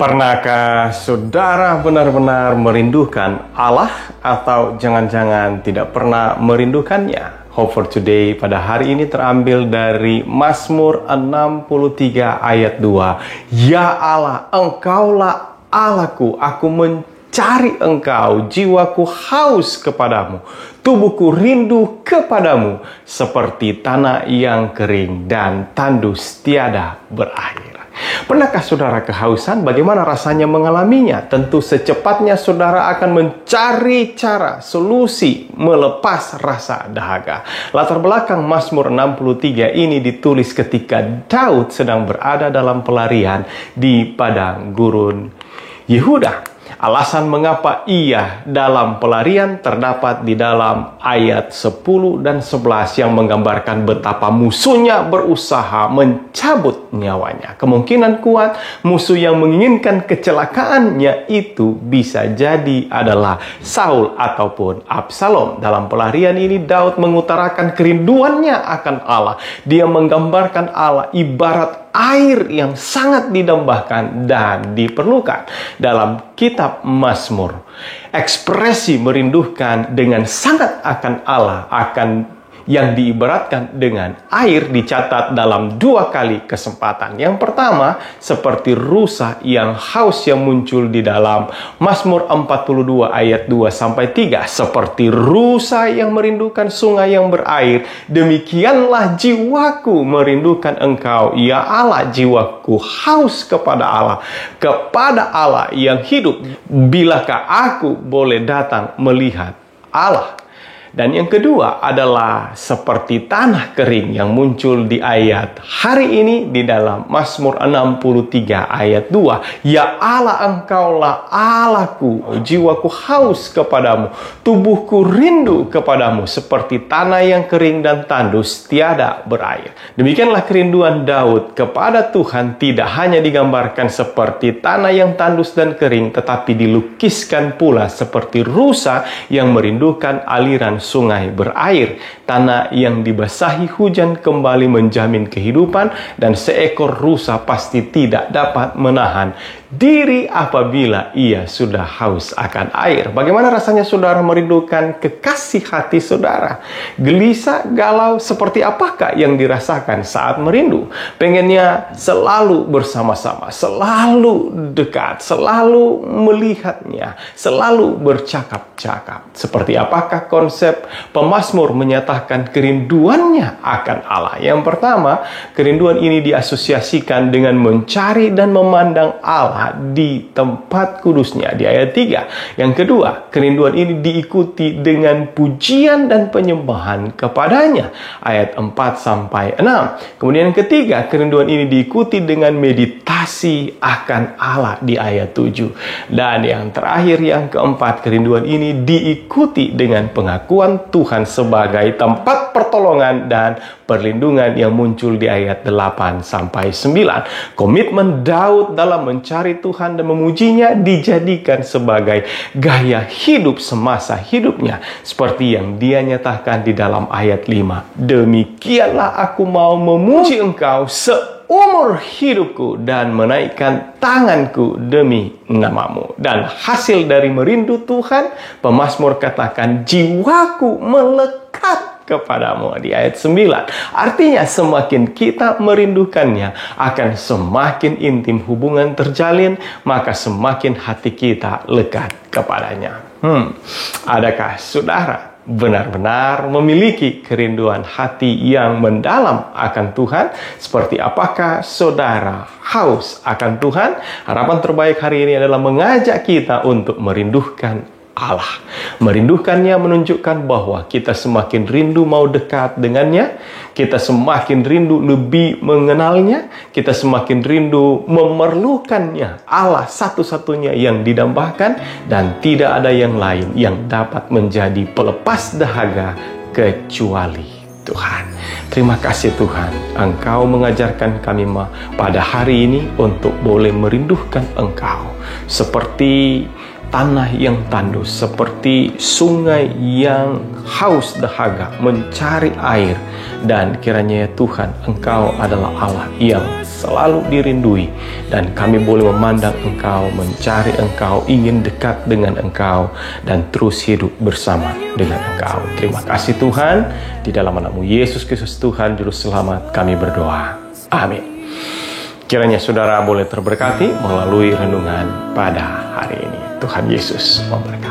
Pernahkah saudara benar-benar merindukan Allah atau jangan-jangan tidak pernah merindukannya? Hope for Today pada hari ini terambil dari Mazmur 63 ayat 2. Ya Allah, Engkaulah Allahku, aku mencari Engkau, jiwaku haus kepadamu, tubuhku rindu kepadamu, seperti tanah yang kering dan tandus tiada berair. Pernahkah saudara kehausan? Bagaimana rasanya mengalaminya? Tentu secepatnya saudara akan mencari cara, solusi melepas rasa dahaga. Latar belakang Mazmur 63 ini ditulis ketika Daud sedang berada dalam pelarian di padang gurun Yehuda. Alasan mengapa ia dalam pelarian terdapat di dalam ayat 10 dan 11 yang menggambarkan betapa musuhnya berusaha mencabut nyawanya. Kemungkinan kuat musuh yang menginginkan kecelakaannya itu bisa jadi adalah Saul ataupun Absalom. Dalam pelarian ini Daud mengutarakan kerinduannya akan Allah. Dia menggambarkan Allah ibarat air yang sangat didambakan dan diperlukan. Dalam kitab Mazmur, ekspresi merindukan dengan sangat akan Allah, akan yang diibaratkan dengan air dicatat dalam 2 kali kesempatan. Yang pertama, seperti rusa yang haus yang muncul di dalam Mazmur 42 ayat 2-3. Seperti rusa yang merindukan sungai yang berair, demikianlah jiwaku merindukan Engkau, ya Allah. Jiwaku haus kepada Allah yang hidup. Bilakah aku boleh datang melihat Allah? Dan yang kedua adalah seperti tanah kering yang muncul di ayat hari ini di dalam Mazmur 63 ayat 2. Ya Allah, Engkaulah Allahku, jiwaku haus kepadamu, tubuhku rindu kepadamu, seperti tanah yang kering dan tandus tiada berair. Demikianlah kerinduan Daud kepada Tuhan tidak hanya digambarkan seperti tanah yang tandus dan kering, tetapi dilukiskan pula seperti rusa yang merindukan aliran sungai berair. Tanah yang dibasahi hujan kembali menjamin kehidupan, dan seekor rusa pasti tidak dapat menahan diri apabila ia sudah haus akan air. Bagaimana rasanya saudara merindukan kekasih hati saudara? Gelisah, galau, seperti apakah yang dirasakan saat merindu? Pengennya selalu bersama-sama, selalu dekat, selalu melihatnya, selalu bercakap-cakap. Seperti apakah konsep pemazmur menyatakan kerinduannya akan Allah? Yang pertama, kerinduan ini diasosiasikan dengan mencari dan memandang Allah di tempat kudusnya di ayat 3. Yang kedua, kerinduan ini diikuti dengan pujian dan penyembahan kepadanya ayat 4-6. Kemudian yang ketiga, kerinduan ini diikuti dengan meditasi akan Allah di ayat 7. Dan yang terakhir, yang keempat, kerinduan ini diikuti dengan pengakuan Tuhan sebagai tempat pertolongan dan perlindungan yang muncul di ayat 8-9. Komitmen Daud dalam mencari Tuhan dan memujinya dijadikan sebagai gaya hidup semasa hidupnya, seperti yang dia nyatakan di dalam ayat 5. Demikianlah aku mau memuji Engkau seumur hidupku dan menaikkan tanganku demi namamu. Dan hasil dari merindu Tuhan, pemazmur katakan jiwaku melekat kepadamu di ayat 9. Artinya semakin kita merindukannya, akan semakin intim hubungan terjalin, maka semakin hati kita lekat kepadanya. Adakah saudara benar-benar memiliki kerinduan hati yang mendalam akan Tuhan? Seperti apakah saudara haus akan Tuhan? Harapan terbaik hari ini adalah mengajak kita untuk merindukan Allah. Merindukannya menunjukkan bahwa kita semakin rindu mau dekat dengannya, kita semakin rindu lebih mengenalnya, kita semakin rindu memerlukannya. Allah satu-satunya yang didambakan, dan tidak ada yang lain yang dapat menjadi pelepas dahaga kecuali Tuhan. Terima kasih Tuhan, Engkau mengajarkan kami pada hari ini untuk boleh merindukan Engkau seperti tanah yang tandus, seperti sungai yang haus dahaga mencari air. Dan kiranya ya Tuhan, Engkau adalah Allah yang selalu dirindui, dan kami boleh memandang Engkau, mencari Engkau, ingin dekat dengan Engkau, dan terus hidup bersama dengan Engkau. Terima kasih Tuhan, di dalam nama-Mu Yesus Kristus Tuhan Juru Selamat kami berdoa. Amin. Kiranya saudara boleh terberkati melalui renungan pada hari ini. Tuhan Yesus memberkati.